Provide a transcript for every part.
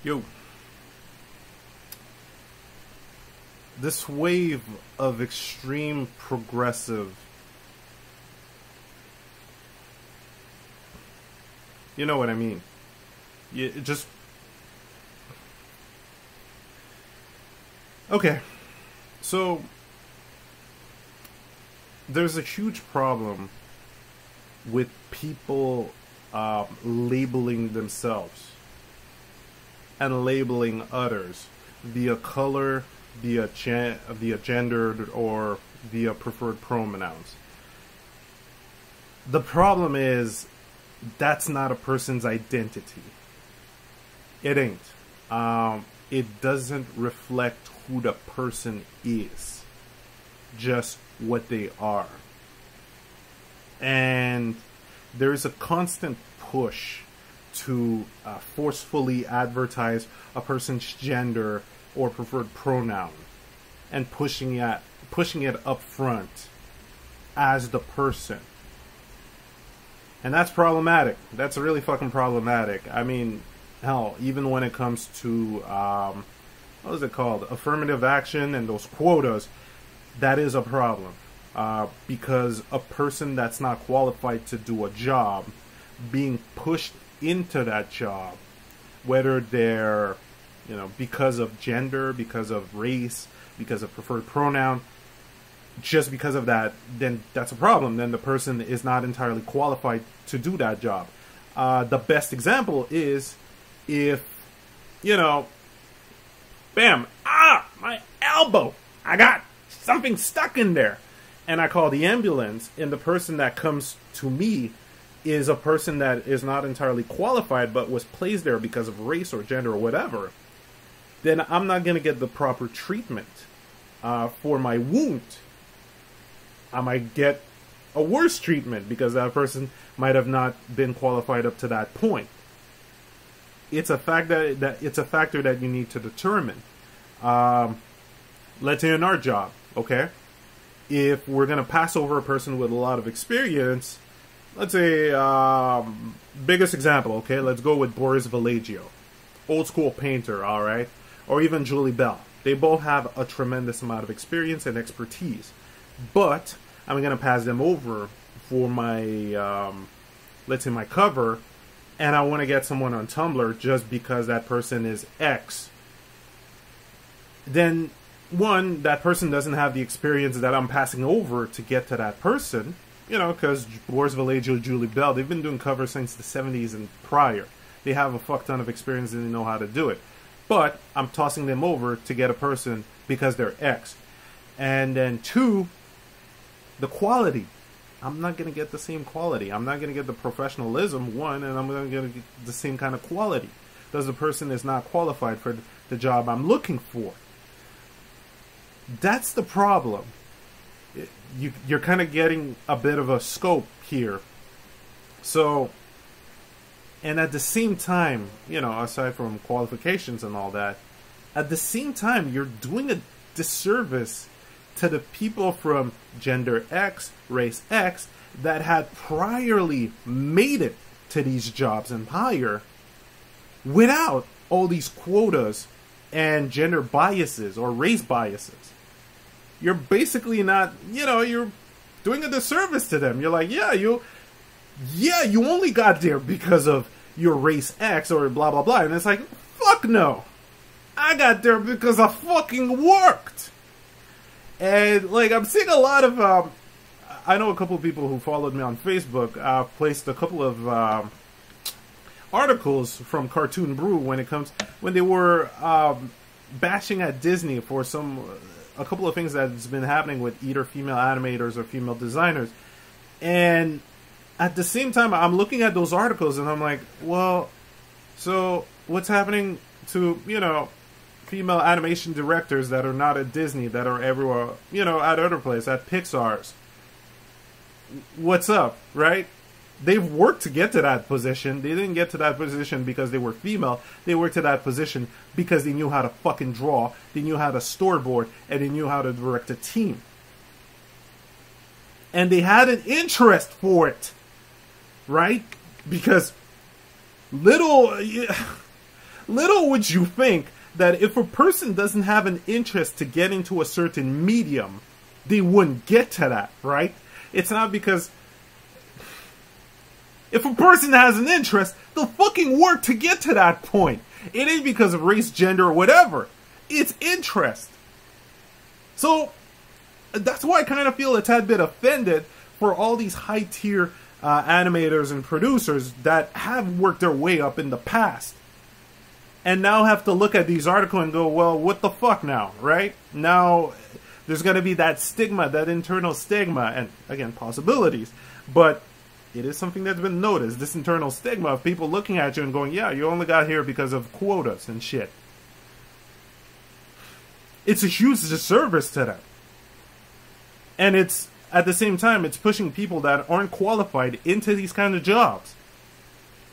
Yo, this wave of extreme progressive, you know what I mean? It just okay. So there's a huge problem with people labeling themselves and labeling others via color, via gendered, or via preferred pronouns. The problem is that's not a person's identity. It ain't. It doesn't reflect who the person is, just what they are. And there's a constant push to forcefully advertise a person's gender or preferred pronoun, and pushing it up front as the person. And that's problematic. That's really fucking problematic. I mean, hell, even when it comes to what is it called? Affirmative action and those quotas, that is a problem. Because a person that's not qualified to do a job being pushed into that job, whether they're, because of gender, because of race, because of preferred pronoun, just because of that, then that's a problem. Then the person is not entirely qualified to do that job. The best example is if, bam, my elbow, I got something stuck in there. And I call the ambulance, and the person that comes to me is a person that is not entirely qualified, but was placed there because of race or gender or whatever, then I'm not going to get the proper treatment for my wound. I might get a worse treatment because that person might have not been qualified up to that point. It's a fact that it's a factor that you need to determine. Let's say in our job, okay? If we're going to pass over a person with a lot of experience, let's say, biggest example, okay? Let's go with Boris Vallejo, old school painter, all right? Or even Julie Bell. They both have a tremendous amount of experience and expertise. But I'm going to pass them over for my, let's say my cover, and I want to get someone on Tumblr just because that person is X. Then, one, that person doesn't have the experience that I'm passing over to get to that person, because Boris Vallejo, Julie Bell, they've been doing covers since the 70s and prior. They have a fuck ton of experience and they know how to do it. But I'm tossing them over to get a person because they're X. And then two, the quality. I'm not going to get the same quality. I'm not going to get the professionalism, one, and I'm going to get the same kind of quality because the person is not qualified for the job I'm looking for. That's the problem. You're kind of getting a bit of a scope here. So, and at the same time, aside from qualifications and all that, at the same time, you're doing a disservice to the people from gender X, race X, that had priorly made it to these jobs and higher without all these quotas and gender biases or race biases. You're basically not, you're doing a disservice to them. You're like, you only got there because of your race X or blah, blah, blah. And it's like, fuck no. I got there because I fucking worked. And, I'm seeing a lot of, I know a couple of people who followed me on Facebook, placed a couple of articles from Cartoon Brew when they were bashing at Disney for a couple of things that's been happening with either female animators or female designers. And at the same time, I'm looking at those articles and I'm like, well, so what's happening to, female animation directors that are not at Disney, that are everywhere, at other places, at Pixar's? What's up, right? They've worked to get to that position. They didn't get to that position because they were female. They worked to that position because they knew how to fucking draw, they knew how to storyboard, and they knew how to direct a team. And they had an interest for it, right? Because Little would you think that if a person doesn't have an interest to get into a certain medium, they wouldn't get to that, right? It's not because if a person has an interest, they'll fucking work to get to that point. It ain't because of race, gender, or whatever. It's interest. So that's why I kind of feel a tad bit offended for all these high-tier animators and producers that have worked their way up in the past. And now have to look at these articles and go, well, what the fuck now, right? Now, there's going to be that stigma, that internal stigma, and again, possibilities. But it is something that's been noticed, this internal stigma of people looking at you and going, yeah, you only got here because of quotas and shit. It's a huge disservice to them. And it's, at the same time, it's pushing people that aren't qualified into these kind of jobs.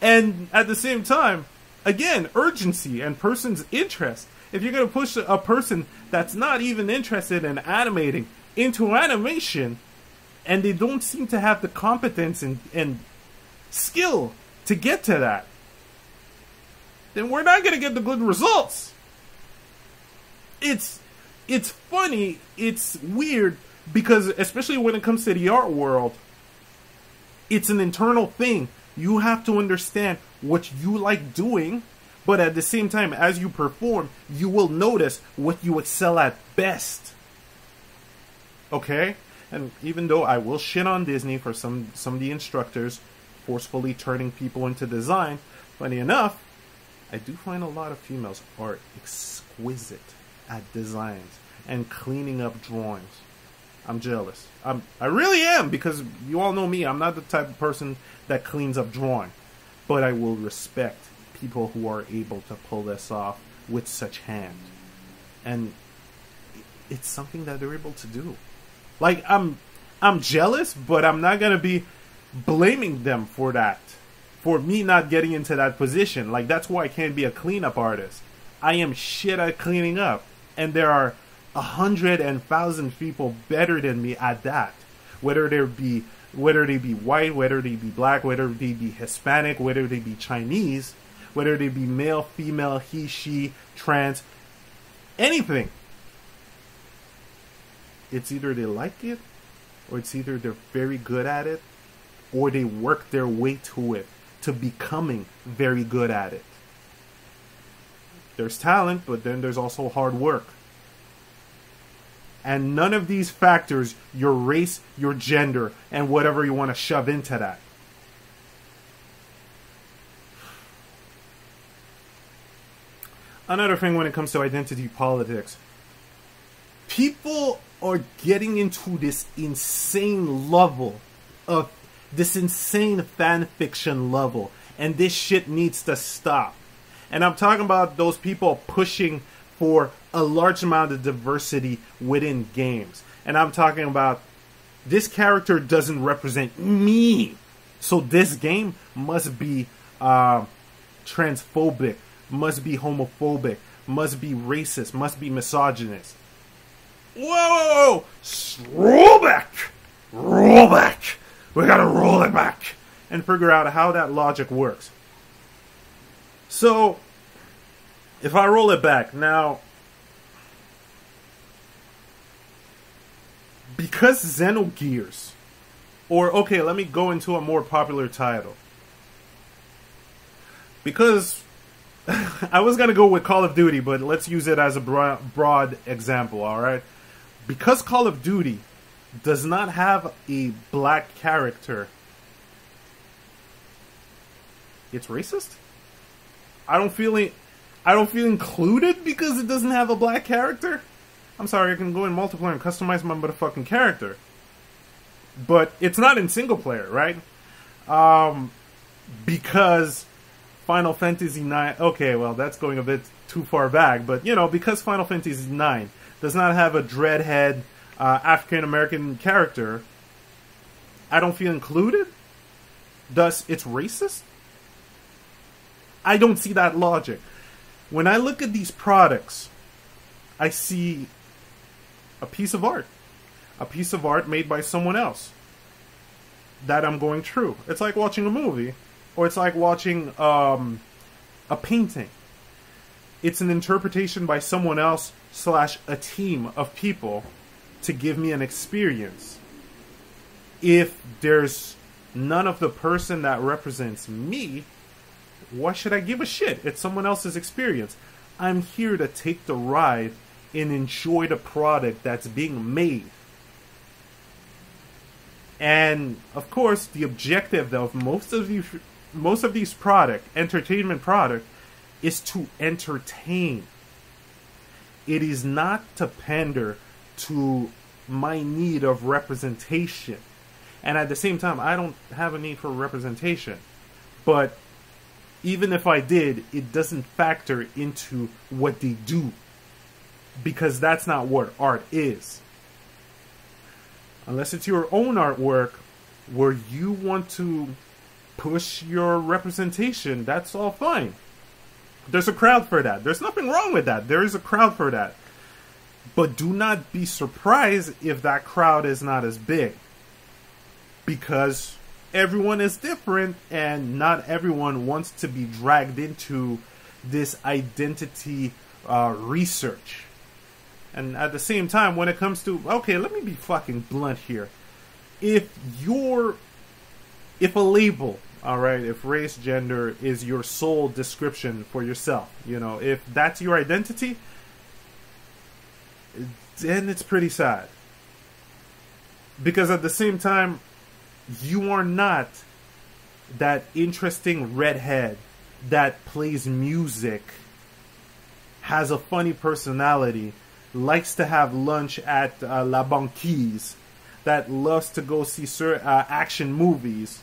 And at the same time, again, urgency and person's interest. If you're going to push a person that's not even interested in animating into animation, and they don't seem to have the competence and skill to get to that, then we're not going to get the good results. It's funny, it's weird, because especially when it comes to the art world, it's an internal thing. You have to understand what you like doing, but at the same time, as you perform, you will notice what you excel at best. Okay? And even though I will shit on Disney for some of the instructors forcefully turning people into design, funny enough, I do find a lot of females are exquisite at designs and cleaning up drawings. I'm jealous. I really am, because you all know me. I'm not the type of person that cleans up drawing. But I will respect people who are able to pull this off with such hand. And it's something that they're able to do. Like, I'm jealous, but I'm not going to be blaming them for that. For me not getting into that position. Like, that's why I can't be a cleanup artist. I am shit at cleaning up. And there are 100 and 1,000 people better than me at that. Whether they be white, whether they be black, whether they be Hispanic, whether they be Chinese, whether they be male, female, he, she, trans, anything. It's either they like it, or it's either they're very good at it, or they work their way to it, to becoming very good at it. There's talent, but then there's also hard work. And none of these factors, your race, your gender, and whatever you want to shove into that. Another thing when it comes to identity politics. People are getting into this insane level of this insane fan fiction level. And this shit needs to stop. And I'm talking about those people pushing for a large amount of diversity within games. And I'm talking about, this character doesn't represent me, so this game must be transphobic, must be homophobic, must be racist, must be misogynist. Whoa! Roll back! Roll back! We gotta roll it back! And figure out how that logic works. So, if I roll it back, now, because Xenogears, or okay, let me go into a more popular title. Because I was going to go with Call of Duty, but let's use it as a broad example, alright? Because Call of Duty does not have a black character, it's racist? I don't feel included because it doesn't have a black character? I'm sorry, I can go in multiplayer and customize my motherfucking character. But it's not in single player, right? Because Final Fantasy IX... Okay, well, that's going a bit too far back. But, you know, because Final Fantasy IX does not have a dreadhead African-American character, I don't feel included? Thus, it's racist? I don't see that logic. When I look at these products, I see a piece of art. A piece of art made by someone else that I'm going through. It's like watching a movie, or it's like watching a painting. it's an interpretation by someone else slash a team of people to give me an experience. If there's none of the person that represents me, why should I give a shit? It's someone else's experience. I'm here to take the ride and enjoy the product that's being made. And of course, the objective of most of these entertainment product, is to entertain. It is not to pander to my need of representation. And at the same time, I don't have a need for representation. But even if I did, it doesn't factor into what they do. Because that's not what art is. Unless it's your own artwork where you want to push your representation, that's all fine. There's a crowd for that. There's nothing wrong with that. There is a crowd for that. But do not be surprised if that crowd is not as big. Because everyone is different and not everyone wants to be dragged into this identity research. And at the same time, when it comes to, okay, let me be fucking blunt here. If a label, alright, if race, gender is your sole description for yourself, you know, if that's your identity, then it's pretty sad. Because at the same time, you are not that interesting redhead that plays music, has a funny personality, likes to have lunch at La Banquise, that loves to go see action movies,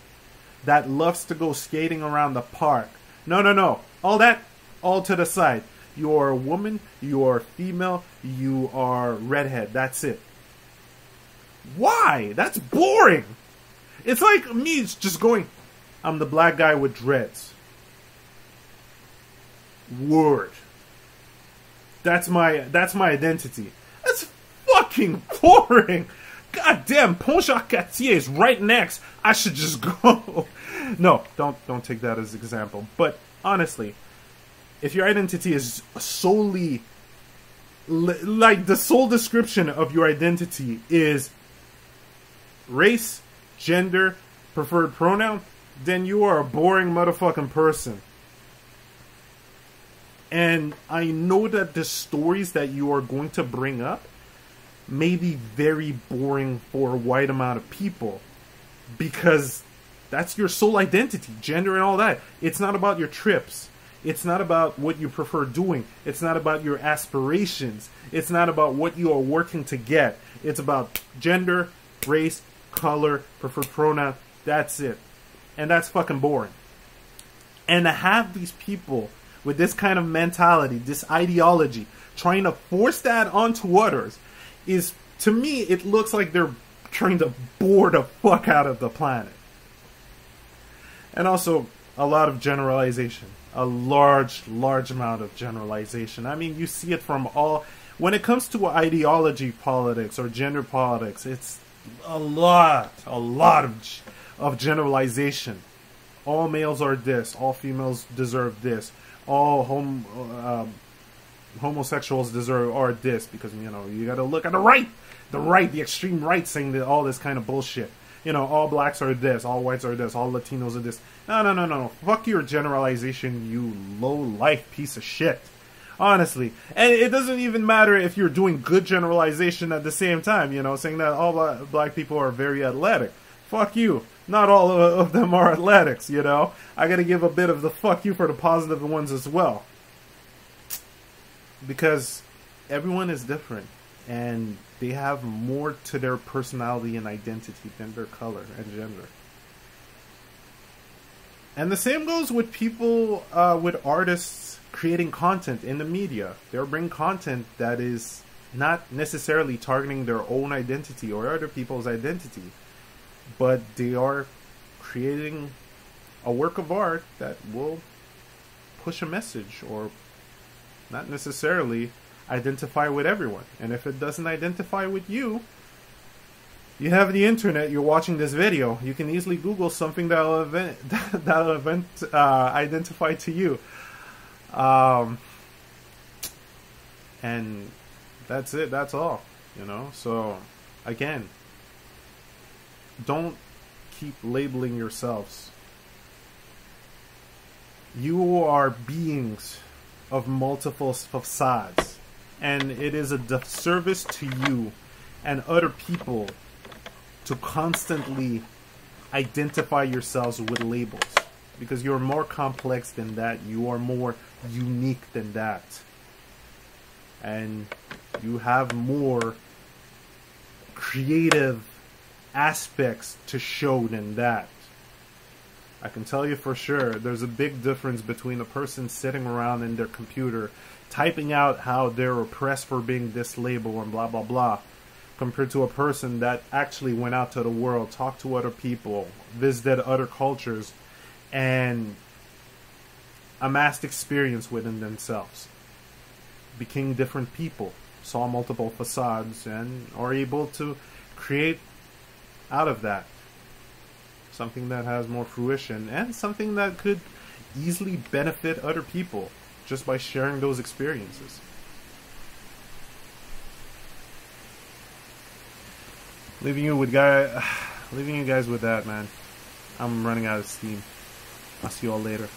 that loves to go skating around the park. No. All to the side. You are a woman, you are female, you are redhead. That's it. Why? That's boring. It's like me just going, I'm the black guy with dreads. Word. That's my identity. That's fucking boring. God damn, Pont-Jacques-Cartier is right next. I should just go. No, don't take that as an example. But honestly, if your identity is solely, like the sole description of your identity is race, gender, preferred pronoun, then you are a boring motherfucking person. And I know that the stories that you are going to bring up may be very boring for a wide amount of people. Because that's your sole identity, gender and all that. It's not about your trips. It's not about what you prefer doing. It's not about your aspirations. It's not about what you are working to get. It's about gender, race, color, preferred pronoun. That's it. And that's fucking boring. And to have these people with this kind of mentality, this ideology, trying to force that onto others, is, to me, it looks like they're trying to bore the fuck out of the planet. And also, a lot of generalization. A large amount of generalization. I mean, you see it from all... When it comes to ideology politics or gender politics, it's a lot of generalization. All males are this. All females deserve this. All homosexuals are this, because, you know, you gotta look at the extreme right, saying that all this kind of bullshit. You know, all blacks are this, all whites are this, all Latinos are this. No. Fuck your generalization, you low-life piece of shit. Honestly. And it doesn't even matter if you're doing good generalization at the same time, you know, saying that all black people are very athletic. Fuck you. Not all of them are athletics, you know. I gotta give a bit of the fuck you for the positive ones as well. Because everyone is different. And they have more to their personality and identity than their color and gender. And the same goes with people, with artists creating content in the media. They'll bring content that is not necessarily targeting their own identity or other people's identity. But they are creating a work of art that will push a message or not necessarily identify with everyone. And if it doesn't identify with you, you have the internet, you're watching this video, you can easily Google something that'll identify to you. And that's it. That's all. You know? So, again, don't keep labeling yourselves. You are beings of multiple facades. And it is a disservice to you and other people to constantly identify yourselves with labels. Because you're more complex than that. You are more unique than that. And you have more creative aspects to show than that. I can tell you for sure, there's a big difference between a person sitting around in their computer typing out how they're oppressed for being this label and blah blah blah, compared to a person that actually went out to the world, talked to other people, visited other cultures, and amassed experience within themselves, became different people, saw multiple facades, and are able to create out of that something that has more fruition and something that could easily benefit other people just by sharing those experiences. Leaving you guys with that, man. I'm running out of steam. I'll see you all later.